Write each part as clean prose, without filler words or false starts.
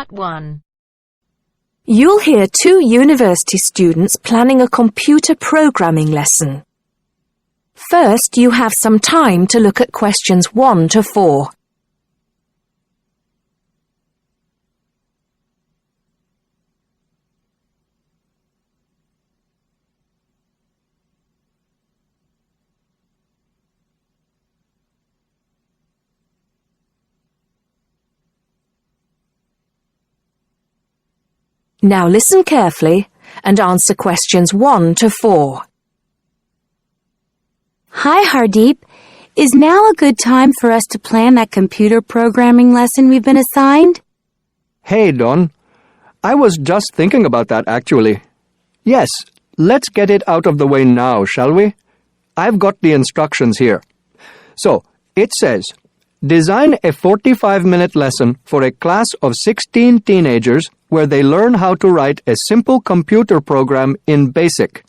Part 1. You'll hear two university students planning a computer programming lesson. First, you have some time to look at questions 1 to 4. Now listen carefully and answer questions 1 to 4. Hi, Hardeep. Is now a good time for us to plan that computer programming lesson we've been assigned? Hey, Dawn. I was just thinking about that, actually. Yes, let's get it out of the way now, shall we? I've got the instructions here. So, it says, design a 45-minute lesson for a class of 16 teenagers where they learn how to write a simple computer program in BASIC.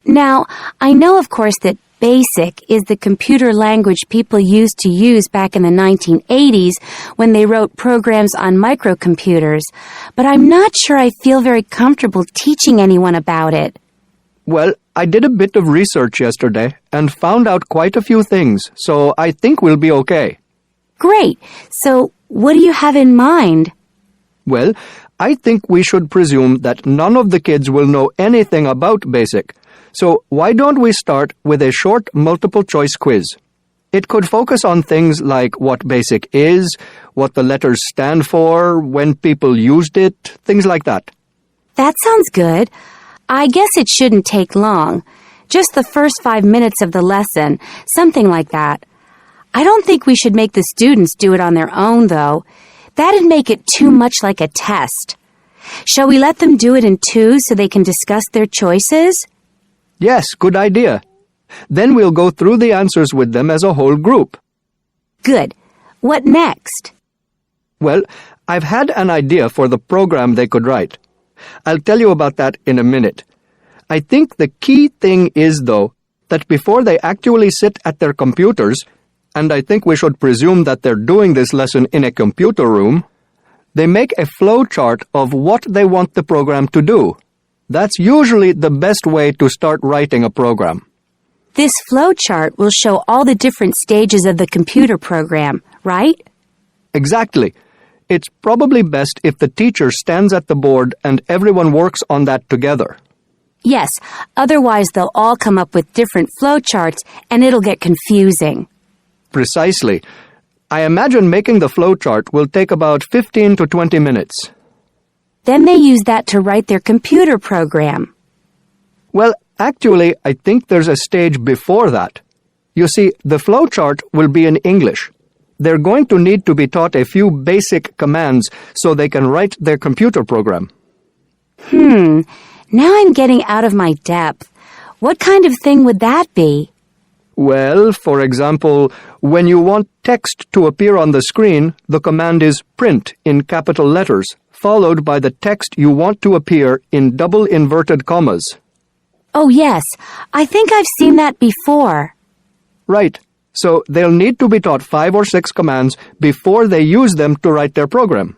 Now, I know, of course, that BASIC is the computer language people used to use back in the 1980s when they wrote programs on microcomputers, but I'm not sure I feel very comfortable teaching anyone about it. Well, I did a bit of research yesterday and found out quite a few things, so I think we'll be okay. Great. So, what do you have in mind? Well, I think we should presume that none of the kids will know anything about BASIC. So why don't we start with a short multiple-choice quiz? It could focus on things like what BASIC is, what the letters stand for, when people used it, things like that. That sounds good. I guess it shouldn't take long. Just the first 5 minutes of the lesson, something like that. I don't think we should make the students do it on their own, though. That'd make it too much like a test. Shall we let them do it in twos so they can discuss their choices? Yes, good idea. Then we'll go through the answers with them as a whole group. Good. What next? Well, I've had an idea for the program they could write. I'll tell you about that in a minute. I think the key thing is, though, that before they actually sit at their computers, and I think we should presume that they're doing this lesson in a computer room, they make a flow chart of what they want the program to do. That's usually the best way to start writing a program. This flow chart will show all the different stages of the computer program, right? Exactly. It's probably best if the teacher stands at the board and everyone works on that together. Yes, otherwise they'll all come up with different flow charts and it'll get confusing. Precisely. I imagine making the flow chart will take about 15 to 20 minutes. Then they use that to write their computer program. Well, actually, I think there's a stage before that. You see, the flow chart will be in English. They're going to need to be taught a few basic commands so they can write their computer program. Now I'm getting out of my depth. What kind of thing would that be? Well, for example, when you want text to appear on the screen, the command is print in capital letters, followed by the text you want to appear in double inverted commas. Oh yes, I think I've seen that before. Right. So they'll need to be taught 5 or 6 commands before they use them to write their program.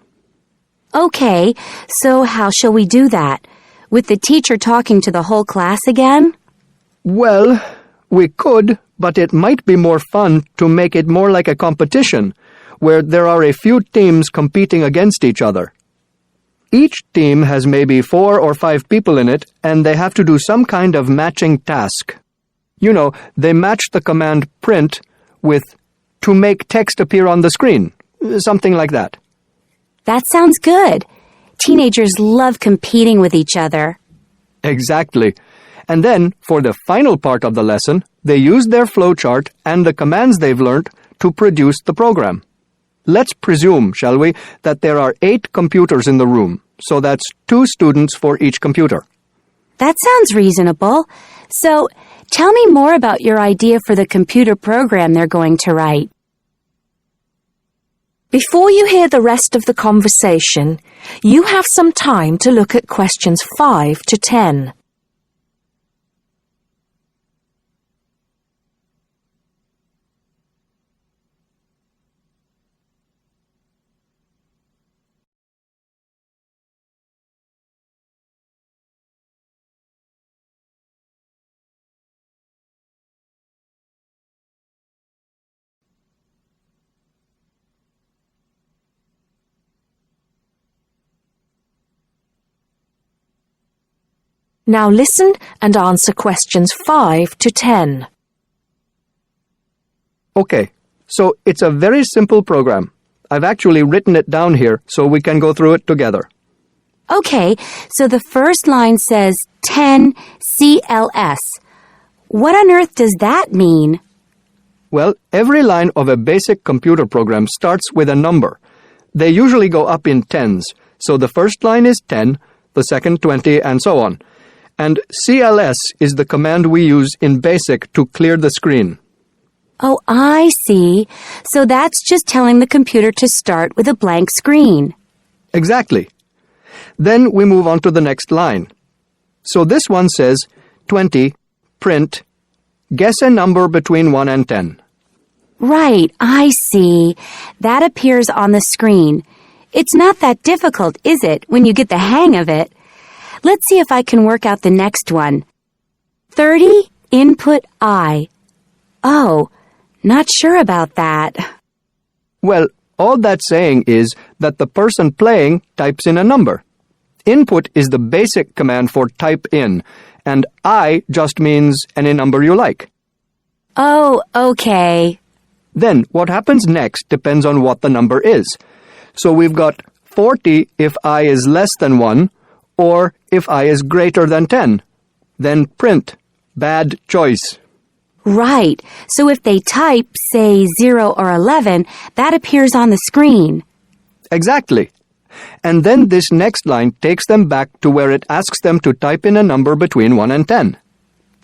Okay, so how shall we do that? With the teacher talking to the whole class again? Well, we could, but it might be more fun to make it more like a competition, where there are a few teams competing against each other. Each team has maybe 4 or 5 people in it, and they have to do some kind of matching task. You know, they match the command print with to make text appear on the screen, something like that. That sounds good. Teenagers love competing with each other. Exactly. And then, for the final part of the lesson, they use their flowchart and the commands they've learned to produce the program. Let's presume, shall we, that there are 8 computers in the room, so that's 2 students for each computer. That sounds reasonable. So, tell me more about your idea for the computer program they're going to write. Before you hear the rest of the conversation, you have some time to look at questions 5 to 10. Now listen and answer questions 5 to 10. Okay, so it's a very simple program. I've actually written it down here so we can go through it together. Okay, so the first line says 10 CLS. What on earth does that mean? Well, every line of a basic computer program starts with a number. They usually go up in tens, so the first line is 10, the second 20, and so on. And CLS is the command we use in BASIC to clear the screen. Oh, I see. So that's just telling the computer to start with a blank screen. Exactly. Then we move on to the next line. So this one says 20, print, guess a number between 1 and 10. Right, I see. That appears on the screen. It's not that difficult, is it, when you get the hang of it? Let's see if I can work out the next one. 30, input I. Oh, not sure about that. Well, all that's saying is that the person playing types in a number. Input is the basic command for type in, and I just means any number you like. Oh, okay. Then what happens next depends on what the number is. So we've got 40 if I is less than 1, or if I is greater than 10. Then print. Bad choice. Right. So if they type, say, 0 or 11, that appears on the screen. Exactly. And then this next line takes them back to where it asks them to type in a number between 1 and 10.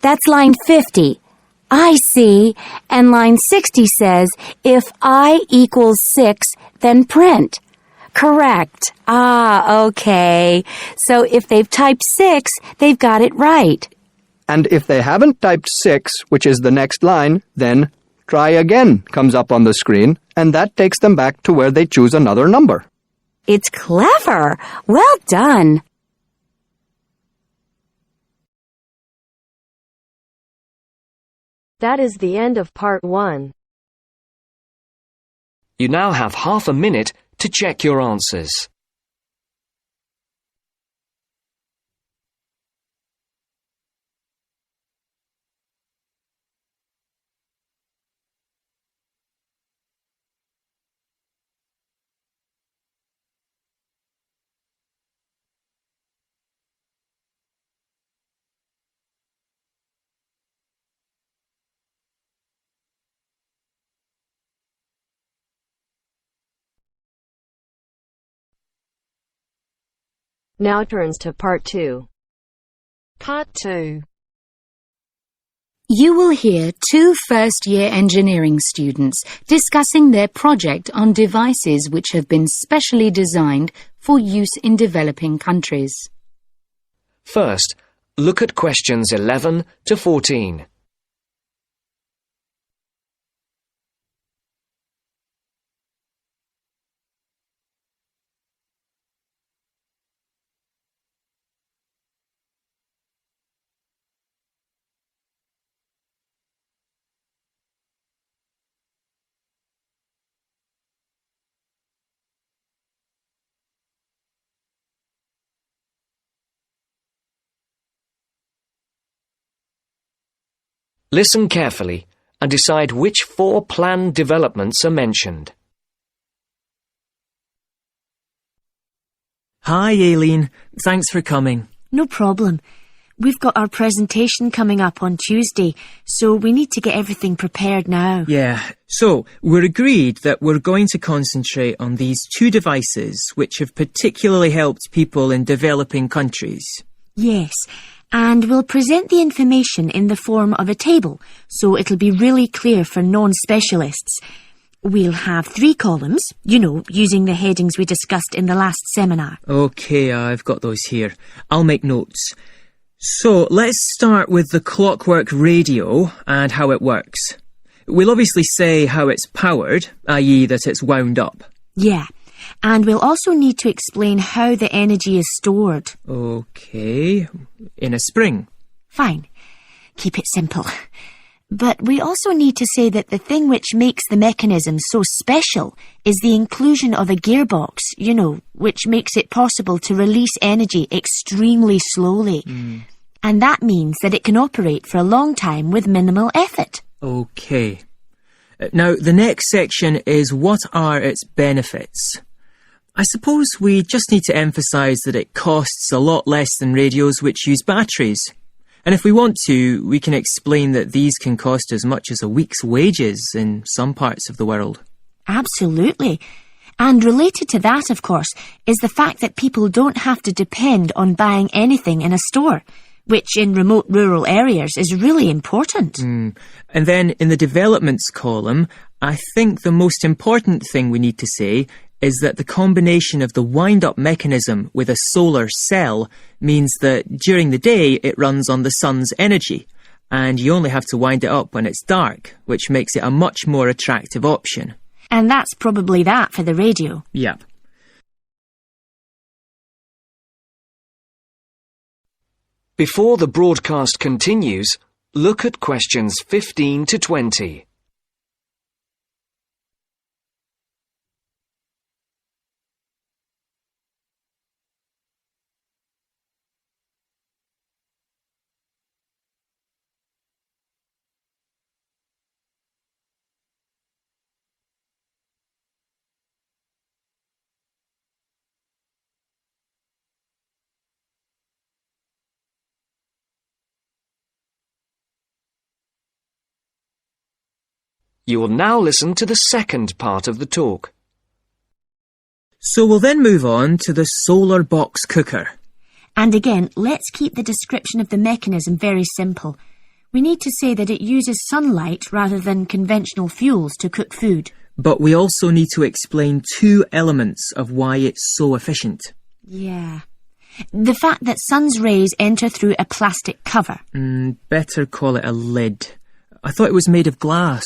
That's line 50. I see. And line 60 says, if I equals 6, then print. Correct. Ah, okay. So if they've typed 6, they've got it right. And if they haven't typed 6, which is the next line, then try again comes up on the screen, and that takes them back to where they choose another number. It's clever. Well done. That is the end of part 1. You now have half a minute to check your answers. Now turns to part 2. Part 2. You will hear 2 first-year engineering students discussing their project on devices which have been specially designed for use in developing countries. First, look at questions 11 to 14. Listen carefully and decide which 4 planned developments are mentioned. Hi, Aileen. Thanks for coming. No problem. We've got our presentation coming up on Tuesday, so we need to get everything prepared now. Yeah, so we're agreed that we're going to concentrate on these 2 devices which have particularly helped people in developing countries. Yes, and we'll present the information in the form of a table, so it'll be really clear for non-specialists. We'll have 3 columns, using the headings we discussed in the last seminar. Okay, I've got those here. I'll make notes. So, let's start with the clockwork radio and how it works. We'll obviously say how it's powered, i.e. that it's wound up. Yeah, and we'll also need to explain how the energy is stored. Okay, in a spring. Fine. Keep it simple. But we also need to say that the thing which makes the mechanism so special is the inclusion of a gearbox, which makes it possible to release energy extremely slowly. And that means that it can operate for a long time with minimal effort. Okay. Now, the next section is what are its benefits? I suppose we just need to emphasise that it costs a lot less than radios which use batteries. And if we want to, we can explain that these can cost as much as a week's wages in some parts of the world. Absolutely. And related to that, of course, is the fact that people don't have to depend on buying anything in a store, which in remote rural areas is really important. And then in the developments column, I think the most important thing we need to say is that the combination of the wind-up mechanism with a solar cell means that during the day it runs on the sun's energy, and you only have to wind it up when it's dark, which makes it a much more attractive option. And that's probably that for the radio. Yep. Before the broadcast continues, look at questions 15 to 20. You will now listen to the second part of the talk. So we'll then move on to the solar box cooker. And again, let's keep the description of the mechanism very simple. We need to say that it uses sunlight rather than conventional fuels to cook food. But we also need to explain two elements of why it's so efficient. Yeah. The fact that sun's rays enter through a plastic cover. Better call it a lid. I thought it was made of glass.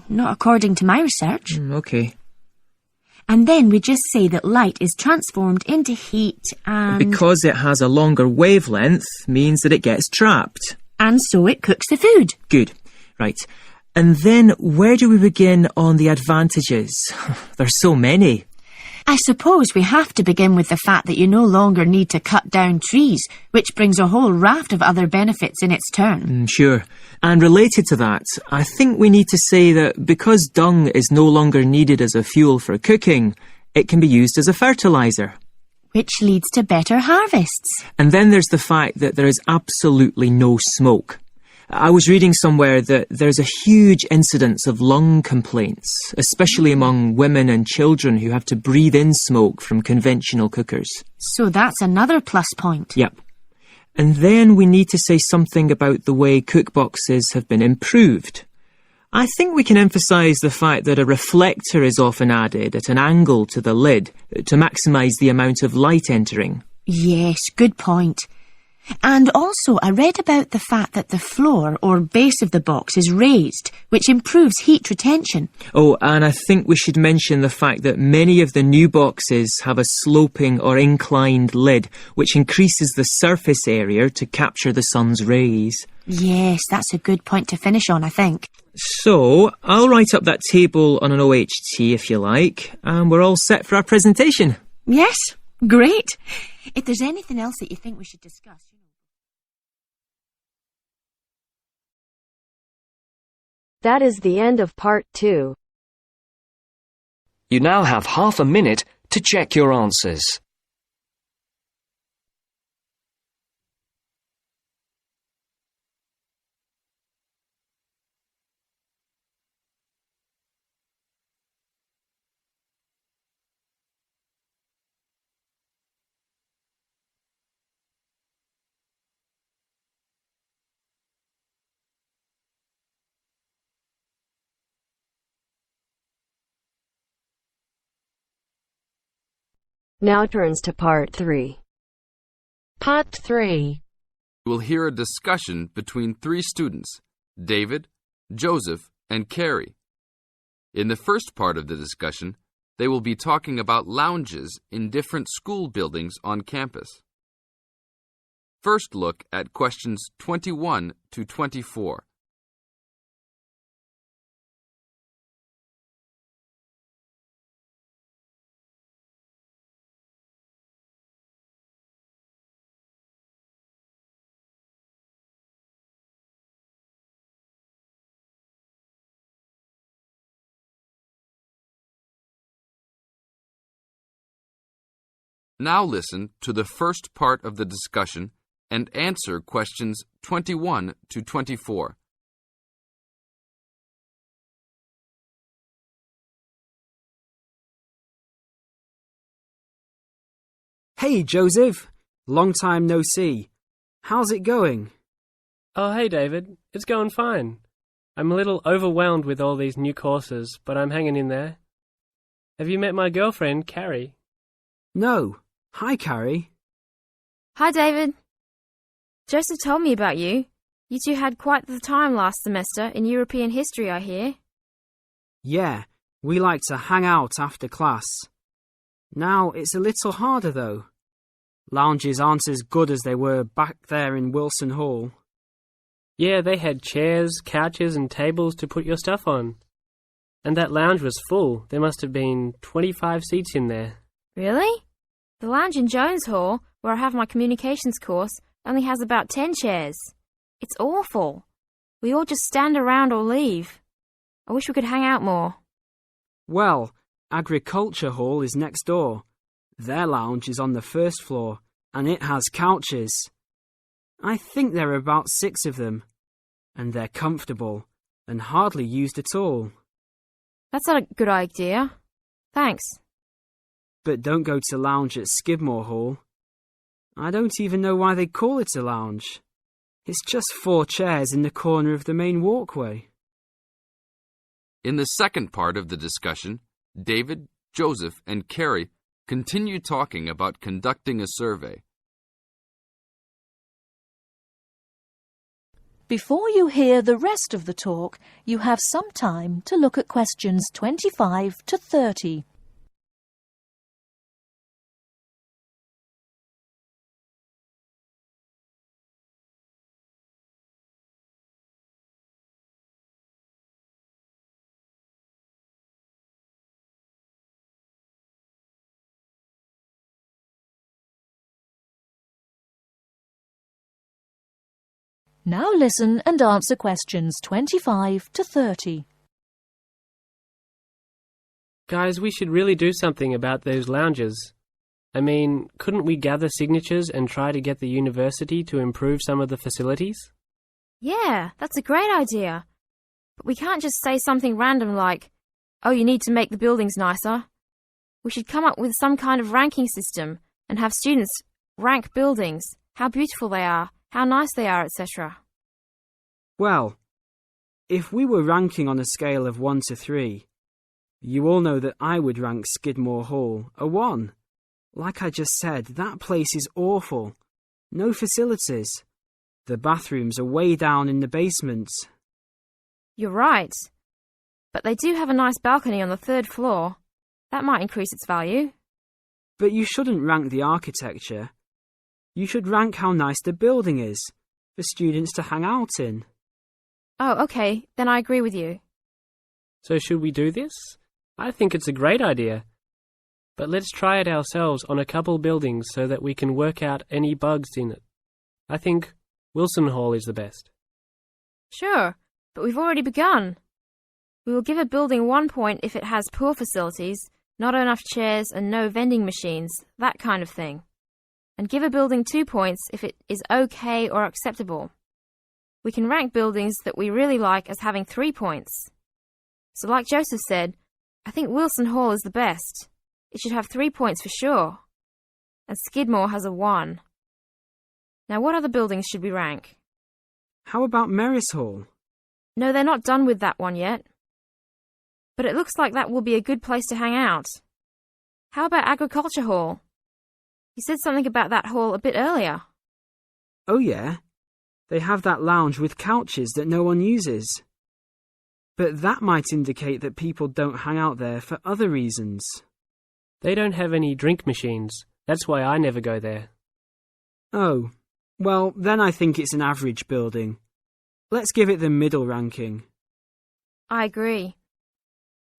Not according to my research. Okay. And then we just say that light is transformed into heat and... Because it has a longer wavelength means that it gets trapped. And so it cooks the food. Good. Right. And then where do we begin on the advantages? There's so many. I suppose we have to begin with the fact that you no longer need to cut down trees, which brings a whole raft of other benefits in its turn. Sure. And related to that, I think we need to say that because dung is no longer needed as a fuel for cooking, it can be used as a fertiliser. Which leads to better harvests. And then there's the fact that there is absolutely no smoke. I was reading somewhere that there's a huge incidence of lung complaints, especially among women and children who have to breathe in smoke from conventional cookers. So that's another plus point. Yep. And then we need to say something about the way cookboxes have been improved. I think we can emphasise the fact that a reflector is often added at an angle to the lid to maximise the amount of light entering. Yes, good point. And also, I read about the fact that the floor or base of the box is raised, which improves heat retention. Oh, and I think we should mention the fact that many of the new boxes have a sloping or inclined lid, which increases the surface area to capture the sun's rays. Yes, that's a good point to finish on, I think. So, I'll write up that table on an OHT if you like, and we're all set for our presentation. Yes, great. If there's anything else that you think we should discuss... That is the end of part 2. You now have half a minute to check your answers. Now turns to part 3. Part 3. You will hear a discussion between 3 students, David, Joseph, and Carrie. In the first part of the discussion, they will be talking about lounges in different school buildings on campus. First look at questions 21 to 24. Now listen to the first part of the discussion and answer questions 21 to 24. Hey, Joseph. Long time no see. How's it going? Oh, hey, David. It's going fine. I'm a little overwhelmed with all these new courses, but I'm hanging in there. Have you met my girlfriend, Carrie? No. Hi, Carrie. Hi, David. Joseph told me about you. You two had quite the time last semester in European history, I hear. Yeah, we like to hang out after class. Now it's a little harder, though. Lounges aren't as good as they were back there in Wilson Hall. Yeah, they had chairs, couches and tables to put your stuff on. And that lounge was full. There must have been 25 seats in there. Really? The lounge in Jones Hall, where I have my communications course, only has about 10 chairs. It's awful. We all just stand around or leave. I wish we could hang out more. Well, Agriculture Hall is next door. Their lounge is on the first floor, and it has couches. I think there are about 6 of them, and they're comfortable and hardly used at all. That's not a good idea. Thanks. But don't go to lounge at Skidmore Hall. I don't even know why they call it a lounge. It's just 4 chairs in the corner of the main walkway. In the second part of the discussion, David, Joseph, and Carrie continue talking about conducting a survey. Before you hear the rest of the talk, you have some time to look at questions 25 to 30. Now listen and answer questions 25 to 30. Guys, we should really do something about those lounges. I mean, couldn't we gather signatures and try to get the university to improve some of the facilities? Yeah, that's a great idea. But we can't just say something random like, oh, you need to make the buildings nicer. We should come up with some kind of ranking system and have students rank buildings, how beautiful they are, how nice they are, etc. Well, if we were ranking on a scale of 1 to 3, you all know that I would rank Skidmore Hall a 1. Like I just said, that place is awful. No facilities. The bathrooms are way down in the basement. You're right. But they do have a nice balcony on the 3rd floor. That might increase its value. But you shouldn't rank the architecture. You should rank how nice the building is for students to hang out in. Oh, okay. Then I agree with you. So should we do this? I think it's a great idea. But let's try it ourselves on a couple buildings so that we can work out any bugs in it. I think Wilson Hall is the best. Sure, but we've already begun. We will give a building 1 point if it has poor facilities, not enough chairs and no vending machines, that kind of thing. And give a building 2 points if it is okay or acceptable. We can rank buildings that we really like as having 3 points. So like Joseph said, I think Wilson Hall is the best. It should have 3 points for sure. And Skidmore has a 1. Now what other buildings should we rank? How about Merris Hall? No, they're not done with that one yet. But it looks like that will be a good place to hang out. How about Agriculture Hall? You said something about that hall a bit earlier. Oh yeah, they have that lounge with couches that no one uses. But that might indicate that people don't hang out there for other reasons. They don't have any drink machines. That's why I never go there. Oh, well, then I think it's an average building. Let's give it the middle ranking. I agree.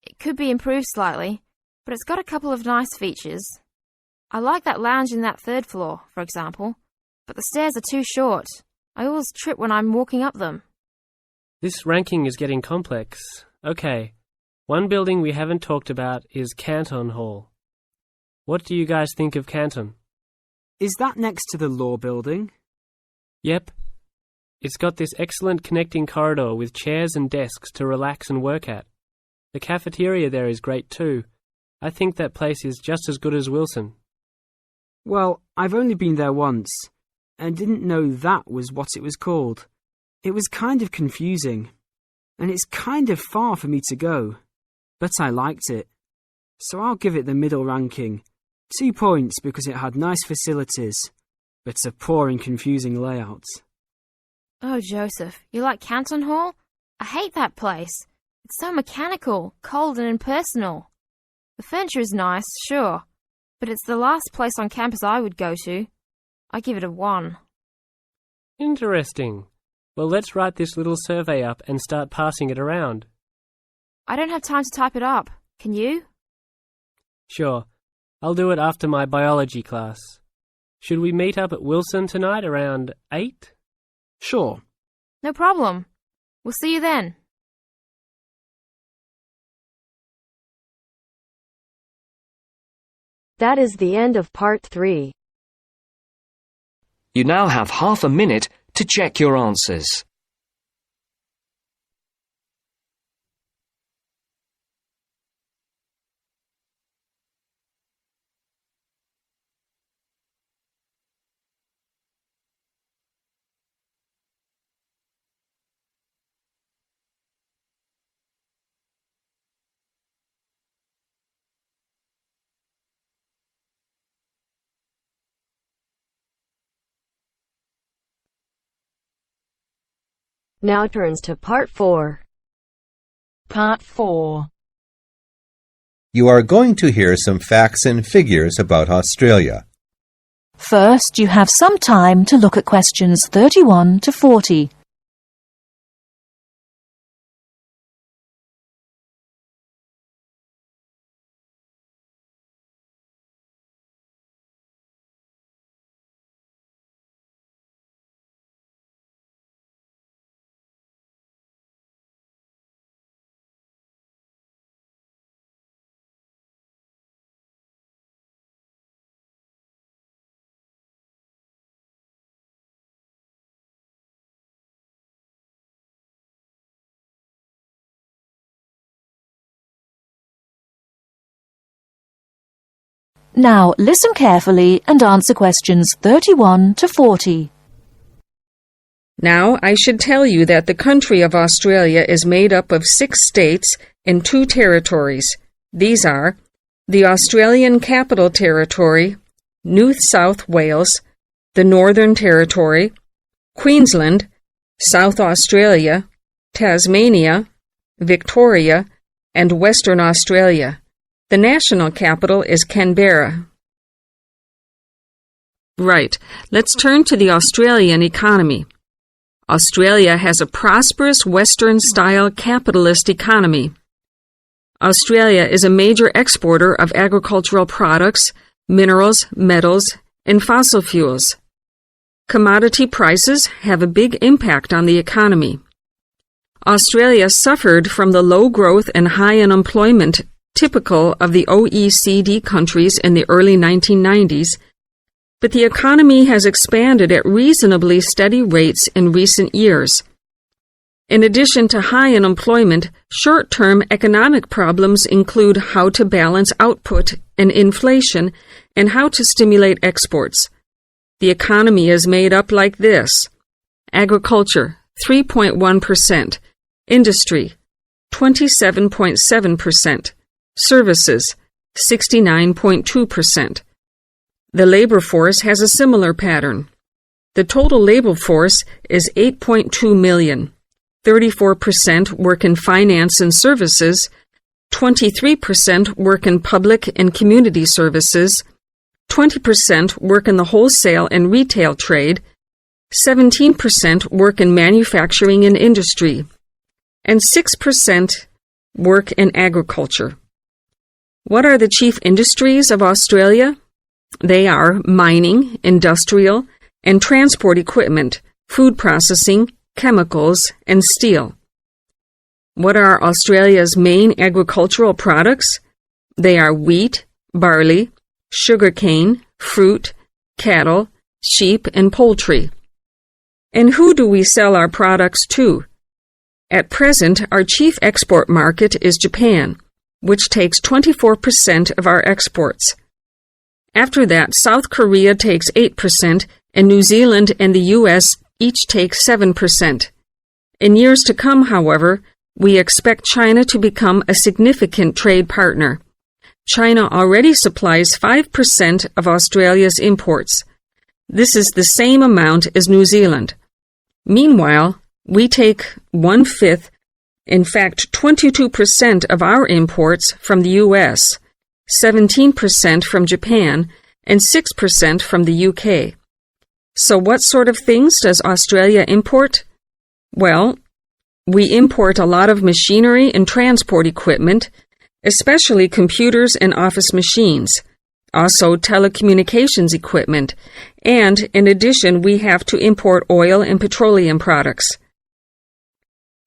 It could be improved slightly, but it's got a couple of nice features. I like that lounge in that 3rd floor, for example, but the stairs are too short. I always trip when I'm walking up them. This ranking is getting complex. Okay, one building we haven't talked about is Canton Hall. What do you guys think of Canton? Is that next to the law building? Yep. It's got this excellent connecting corridor with chairs and desks to relax and work at. The cafeteria there is great too. I think that place is just as good as Wilson. Well, I've only been there once, and didn't know that was what it was called. It was kind of confusing, and it's kind of far for me to go, but I liked it. So I'll give it the middle ranking. 2 points because it had nice facilities, but a poor and confusing layout. Oh, Joseph, you like Canton Hall? I hate that place. It's so mechanical, cold and impersonal. The furniture is nice, sure, but it's the last place on campus I would go to. I give it a 1. Interesting. Well, let's write this little survey up and start passing it around. I don't have time to type it up. Can you? Sure. I'll do it after my biology class. Should we meet up at Wilson tonight around 8? Sure. No problem. We'll see you then. That is the end of part 3. You now have half a minute to check your answers. Now turns to part 4. Part 4. You are going to hear some facts and figures about Australia. First, you have some time to look at questions 31 to 40. Now listen carefully and answer questions 31 to 40. Now I should tell you that the country of Australia is made up of 6 states and 2 territories. These are the Australian Capital Territory, New South Wales, the Northern Territory, Queensland, South Australia, Tasmania, Victoria, and Western Australia. The national capital is Canberra. Right, let's turn to the Australian economy. Australia has a prosperous Western-style capitalist economy. Australia is a major exporter of agricultural products, minerals, metals, and fossil fuels. Commodity prices have a big impact on the economy. Australia suffered from the low growth and high unemployment typical of the OECD countries in the early 1990s, but the economy has expanded at reasonably steady rates in recent years. In addition to high unemployment, short-term economic problems include how to balance output and inflation and how to stimulate exports. The economy is made up like this: agriculture, 3.1%, industry, 27.7%, services, 69.2%. The labor force has a similar pattern. The total labor force is 8.2 million. 34% work in finance and services, 23% work in public and community services, 20% work in the wholesale and retail trade, 17% work in manufacturing and industry, and 6% work in agriculture. What are the chief industries of Australia? They are mining, industrial, and transport equipment, food processing, chemicals, and steel. What are Australia's main agricultural products? They are wheat, barley, sugarcane, fruit, cattle, sheep, and poultry. And who do we sell our products to? At present, our chief export market is Japan, which takes 24% of our exports. After that, South Korea takes 8%, and New Zealand and the U.S. each take 7%. In years to come, however, we expect China to become a significant trade partner. China already supplies 5% of Australia's imports. This is the same amount as New Zealand. Meanwhile, we take 1/5, in fact 22% of our imports from the U.S., 17% from Japan, and 6% from the UK. So what sort of things does Australia import? Well, we import a lot of machinery and transport equipment, especially computers and office machines, also telecommunications equipment, and in addition we have to import oil and petroleum products.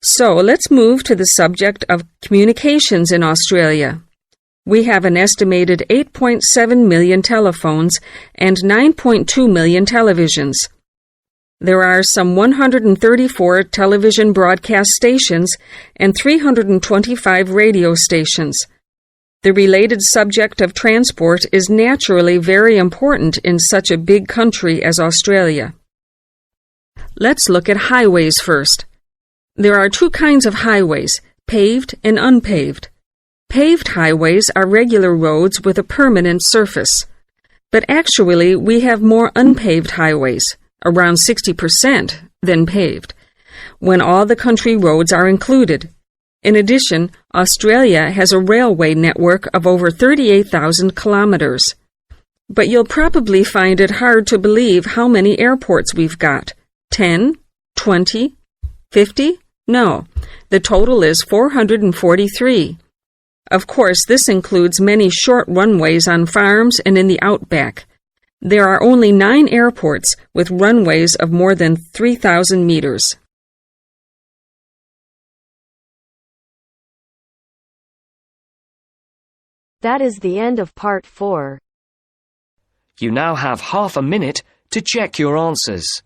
So let's move to the subject of communications in Australia. We have an estimated 8.7 million telephones and 9.2 million televisions. There are some 134 television broadcast stations and 325 radio stations. The related subject of transport is naturally very important in such a big country as Australia. Let's look at highways first. There are two kinds of highways, paved and unpaved. Paved highways are regular roads with a permanent surface. But actually, we have more unpaved highways, around 60%, than paved, when all the country roads are included. In addition, Australia has a railway network of over 38,000 kilometers. But you'll probably find it hard to believe how many airports we've got. 10? 20? 50? No, the total is 443. Of course, this includes many short runways on farms and in the outback. There are only 9 airports with runways of more than 3,000 meters. That is the end of part 4. You now have half a minute to check your answers.